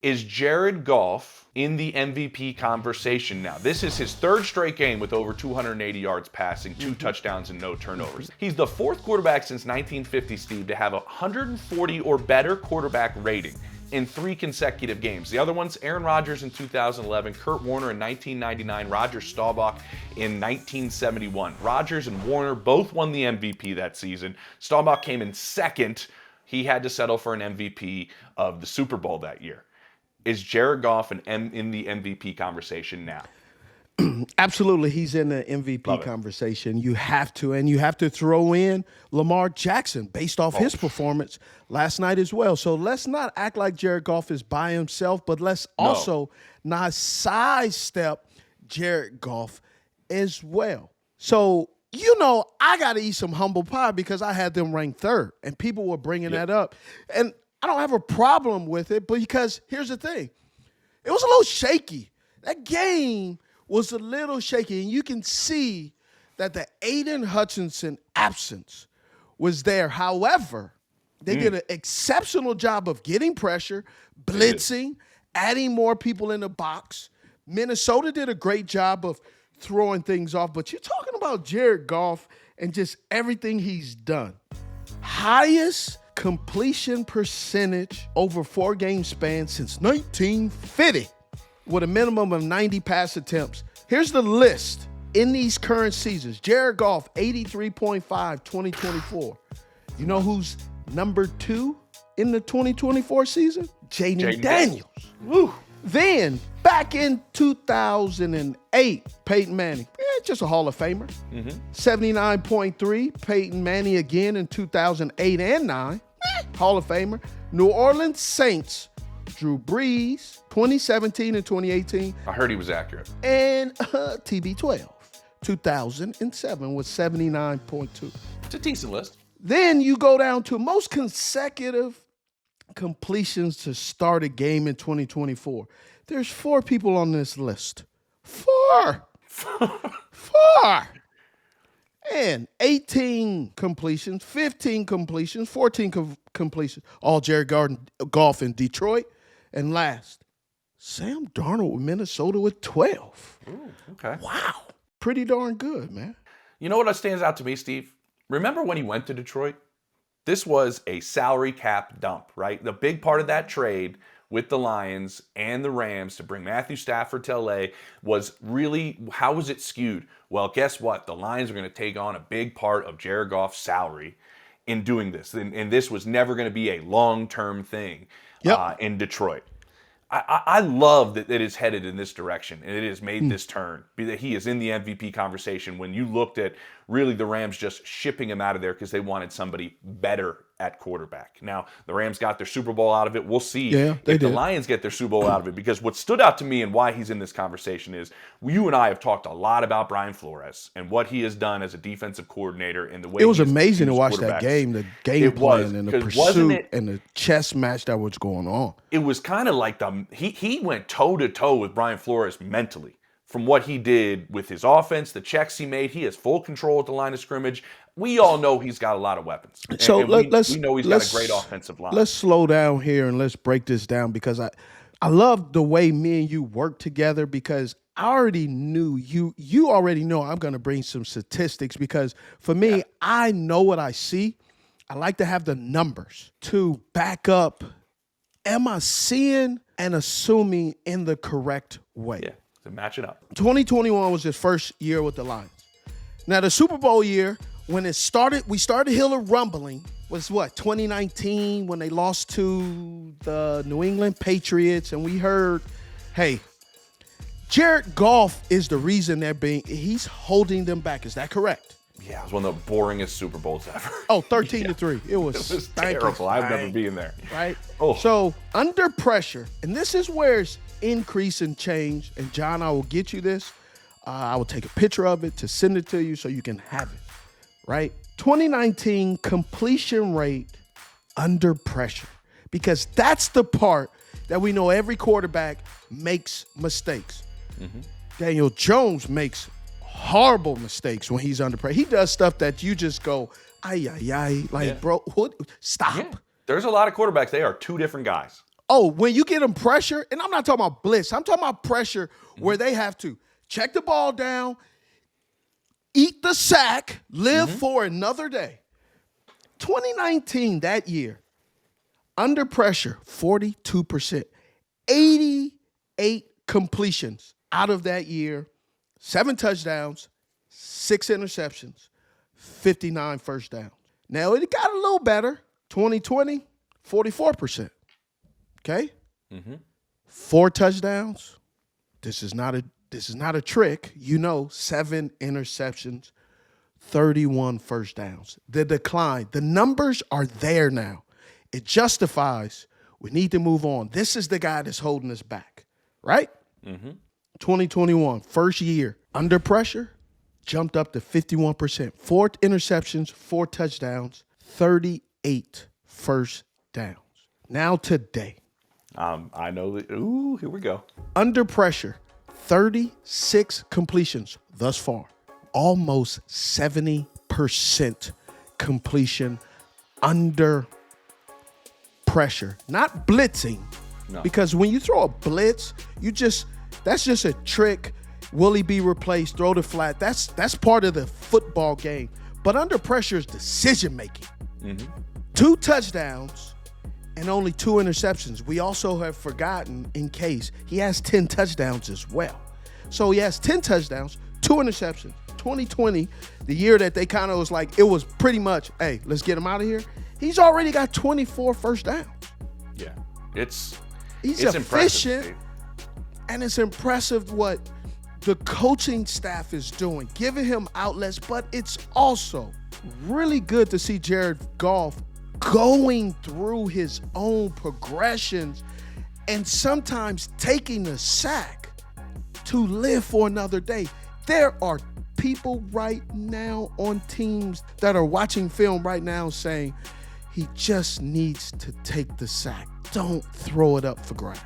Is Jared Goff in the MVP conversation now? This is his third straight game with over 280 yards passing, 2 touchdowns, and no turnovers. He's the fourth quarterback since 1950, Steve, to have a 140 or better quarterback rating in 3 consecutive games. The other ones, Aaron Rodgers in 2011, Kurt Warner in 1999, Roger Staubach in 1971. Rodgers and Warner both won the MVP that season. Staubach came in second. He had to settle for an MVP of the Super Bowl that year. Is Jared Goff in the MVP conversation now? Absolutely, he's in the MVP conversation. You have to, and you have to throw in Lamar Jackson based off his performance last night as well. So let's not act like Jared Goff is by himself, but let's also not sidestep Jared Goff as well. So, I got to eat some humble pie because I had them ranked third, and people were bringing that up. And I don't have a problem with it, but because here's the thing. It was a little shaky. That game was a little shaky, and you can see that the Aiden Hutchinson absence was there. However, they did an exceptional job of getting pressure, blitzing, adding more people in the box. Minnesota did a great job of throwing things off, but you're talking about Jared Goff and just everything he's done. Highest completion percentage over 4-game span since 1950 with a minimum of 90 pass attempts. Here's the list in these current seasons. Jared Goff, 83.5, 2024. You know who's number 2 in the 2024 season? Jaden Daniels. Woo. Then, back in 2008, Peyton Manning, just a Hall of Famer. 79.3, Peyton Manning again in 2008 and 9, Hall of Famer. New Orleans Saints, Drew Brees, 2017 and 2018. I heard he was accurate. And TB12, 2007 with 79.2. It's a decent list. Then you go down to most consecutive completions to start a game in 2024. There's 4 people on this list. 4. 4. And 18 completions, 15 completions, 14 completions. All Jared Goff in Detroit. And last, Sam Darnold with Minnesota with 12. Ooh, okay. Wow. Pretty darn good, man. You know what stands out to me, Steve? Remember when he went to Detroit? This was a salary cap dump, right? The big part of that trade with the Lions and the Rams to bring Matthew Stafford to LA was really, how was it skewed? Well, guess what? The Lions are going to take on a big part of Jared Goff's salary in doing this. And this was never going to be a long-term thing in Detroit. I love that it is headed in this direction, and it has made this turn. That he is in the MVP conversation when you looked at really the Rams just shipping him out of there because they wanted somebody better at quarterback. Now, the Rams got their Super Bowl out of it. We'll see if the Lions get their Super Bowl out of it, because what stood out to me and why he's in this conversation is you and I have talked a lot about Brian Flores and what he has done as a defensive coordinator and the way it was amazing to watch that game, the game plan and the pursuit and the chess match that was going on. It was kind of like he went toe-to-toe with Brian Flores mentally. From what he did with his offense, the checks he made, he has full control at the line of scrimmage. We all know he's got a lot of weapons. So we know he's got a great offensive line. Let's slow down here and let's break this down, because I love the way me and you work together, because I already knew you already know I'm going to bring some statistics, because for me, I know what I see. I like to have the numbers to back up. Am I seeing and assuming in the correct way? Yeah. To match it up. 2021 was his first year with the Lions. Now, the Super Bowl year, when it started, we started to hear a rumbling, was what, 2019, when they lost to the New England Patriots, and we heard, hey, Jared Goff is the reason he's holding them back. Is that correct? Yeah, it was one of the boringest Super Bowls ever. Oh, 13-3. It was terrible. I've never been there. Right? Oh. So, under pressure, and this is where it's increase and change, and John, I will get you this. I will take a picture of it to send it to you so you can have it, right? 2019 completion rate under pressure, because that's the part that we know every quarterback makes mistakes. Daniel Jones makes horrible mistakes when he's under pressure. He does stuff that you just go, ay, bro, what? Stop. Yeah. There's a lot of quarterbacks. They are 2 different guys. Oh, when you get them pressure, and I'm not talking about blitz, I'm talking about pressure where they have to check the ball down, eat the sack, live for another day. 2019, that year, under pressure, 42%, 88 completions out of that year, 7 touchdowns, 6 interceptions, 59 first downs. Now, it got a little better. 2020, 44%. Okay? 4 touchdowns. This is not a trick. 7 interceptions, 31 first downs. The decline, the numbers are there now. It justifies we need to move on. This is the guy that's holding us back, right? 2021, first year, under pressure, jumped up to 51%. 4 interceptions, 4 touchdowns, 38 first downs. Now today. I know that. Ooh, here we go. Under pressure, 36 completions thus far. Almost 70% completion under pressure. Not blitzing. No. Because when you throw a blitz, that's just a trick. Will he be replaced? Throw the flat. That's part of the football game. But under pressure is decision making. 2 touchdowns and only 2 interceptions. We also have forgotten, in case, he has 10 touchdowns as well. So he has 10 touchdowns, 2 interceptions. 2020, the year that they kind of was like, it was pretty much, hey, let's get him out of here. He's already got 24 first downs. Yeah, it's efficient, impressive, and it's impressive what the coaching staff is doing, giving him outlets, but it's also really good to see Jared Goff going through his own progressions and sometimes taking a sack to live for another day. There are people right now on teams that are watching film right now saying he just needs to take the sack. Don't throw it up for grabs.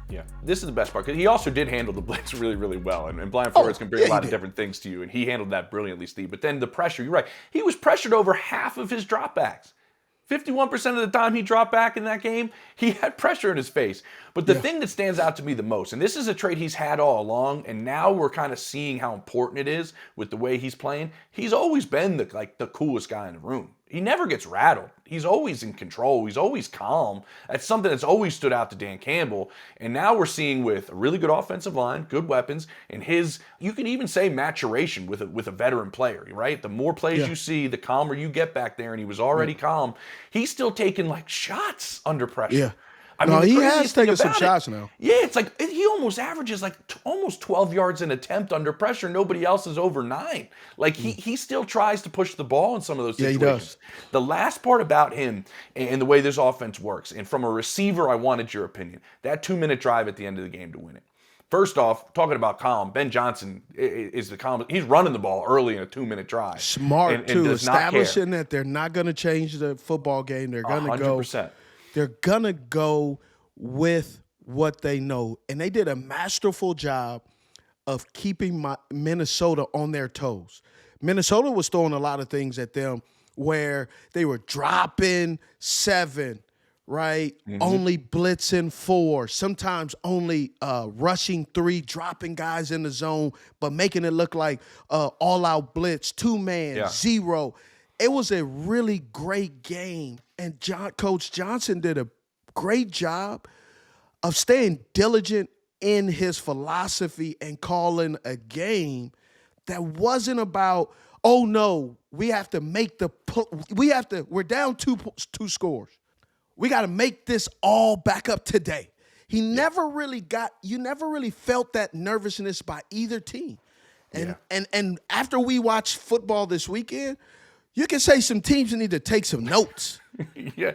Yeah, this is the best part, because he also did handle the blitz really, really well. And Brian Flores can bring a lot of different things to you, and he handled that brilliantly, Steve. But then the pressure, you're right. He was pressured over half of his dropbacks. 51% of the time he dropped back in that game, he had pressure in his face. But the thing that stands out to me the most, and this is a trait he's had all along, and now we're kind of seeing how important it is with the way he's playing. He's always been the coolest guy in the room. He never gets rattled. He's always in control. He's always calm. That's something that's always stood out to Dan Campbell. And now we're seeing with a really good offensive line, good weapons, and you can even say maturation with a veteran player, right? The more plays you see, the calmer you get back there, and he was already calm. He's still taking shots under pressure. Yeah. I mean, he has taken some shots now. Yeah, it's like he almost averages almost 12 yards an attempt under pressure. Nobody else is over 9. He still tries to push the ball in some of those situations. Yeah, he does. The last part about him and the way this offense works, and from a receiver, I wanted your opinion. That 2-minute drive at the end of the game to win it. First off, talking about calm, Ben Johnson is the calm. He's running the ball early in a 2-minute drive. Smart, too, establishing that they're not going to change the football game. They're going to go. 100%. They're going to go with what they know. And they did a masterful job of keeping Minnesota on their toes. Minnesota was throwing a lot of things at them where they were dropping 7, right? Only blitzing 4, sometimes only rushing 3, dropping guys in the zone, but making it look like all-out blitz, 2-man, 0. It was a really great game. And Coach Johnson did a great job of staying diligent in his philosophy and calling a game that wasn't about, oh no, we have to make we're down two scores. We got to make this all back up today. You never really felt that nervousness by either team. And after we watched football this weekend, you can say some teams need to take some notes. Yeah,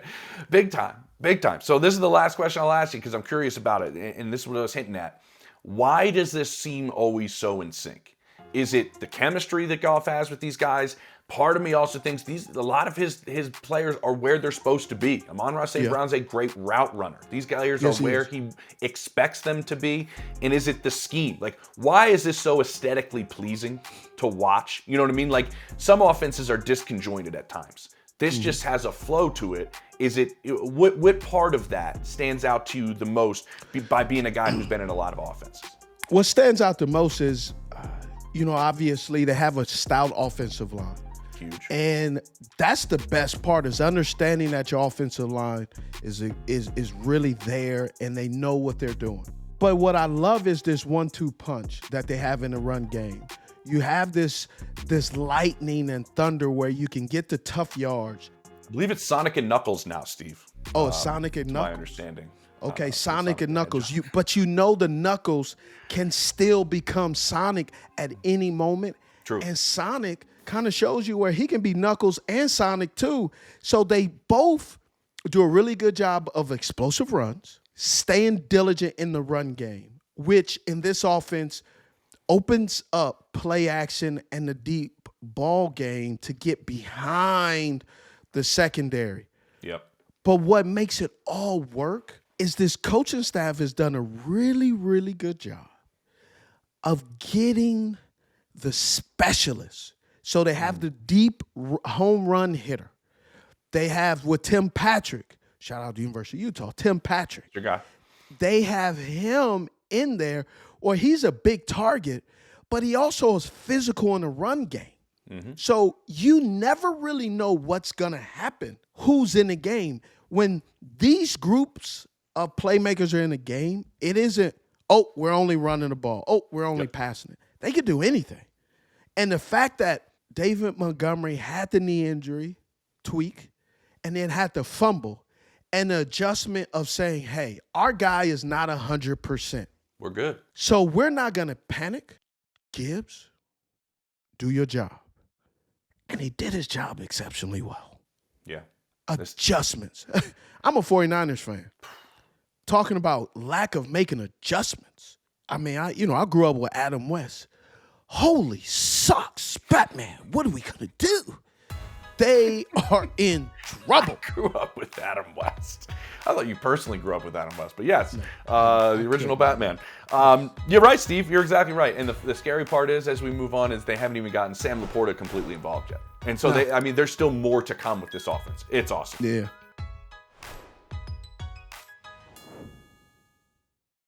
big time. So this is the last question I'll ask you because I'm curious about it, and this is what I was hinting at. Why does this seem always so in sync? Is it the chemistry that Goff has with these guys? Part of me also thinks a lot of his players are where they're supposed to be. Amon-Ra St. Brown's a great route runner. These guys are where he expects them to be. And is it the scheme? Why is this so aesthetically pleasing to watch? You know what I mean? Some offenses are disconjointed at times. This just has a flow to it. What part of that stands out to you the most by being a guy who's been in a lot of offenses? What stands out the most is, obviously they have a stout offensive line. Huge. And that's the best part, is understanding that your offensive line is really there and they know what they're doing. But what I love is this 1-2 punch that they have in the run game. You have this lightning and thunder where you can get the tough yards. I believe it's Sonic and Knuckles now, Steve. Oh, Sonic and Knuckles. My understanding. Okay, Sonic and Knuckles. But the Knuckles can still become Sonic at any moment. True. And Sonic kind of shows you where he can be Knuckles and Sonic too. So they both do a really good job of explosive runs, staying diligent in the run game, which in this offense opens up play action and the deep ball game to get behind the secondary. Yep. But what makes it all work is this coaching staff has done a really, really good job of getting the specialists. So they have the deep home run hitter. They have with Tim Patrick, shout out to University of Utah, Tim Patrick. Your guy. They have him in there, or he's a big target, but he also is physical in the run game. Mm-hmm. So you never really know what's going to happen, who's in the game. When these groups of playmakers are in the game, it isn't, oh, we're only running the ball. Oh, we're only passing it. They could do anything. And the fact that David Montgomery had the knee injury tweak and then had to fumble, and the adjustment of saying, hey, our guy is not 100%. We're good. So we're not going to panic. Gibbs, do your job. And he did his job exceptionally well. Yeah. Adjustments. I'm a 49ers fan. Talking about lack of making adjustments. I mean, I grew up with Adam West. Holy socks, Batman, what are we going to do? They are in trouble. I grew up with Adam West. I thought you personally grew up with Adam West, but yes, the original Batman. You're right, Steve. You're exactly right. And the scary part is, as we move on, is they haven't even gotten Sam Laporta completely involved yet. And so there's still more to come with this offense. It's awesome. Yeah.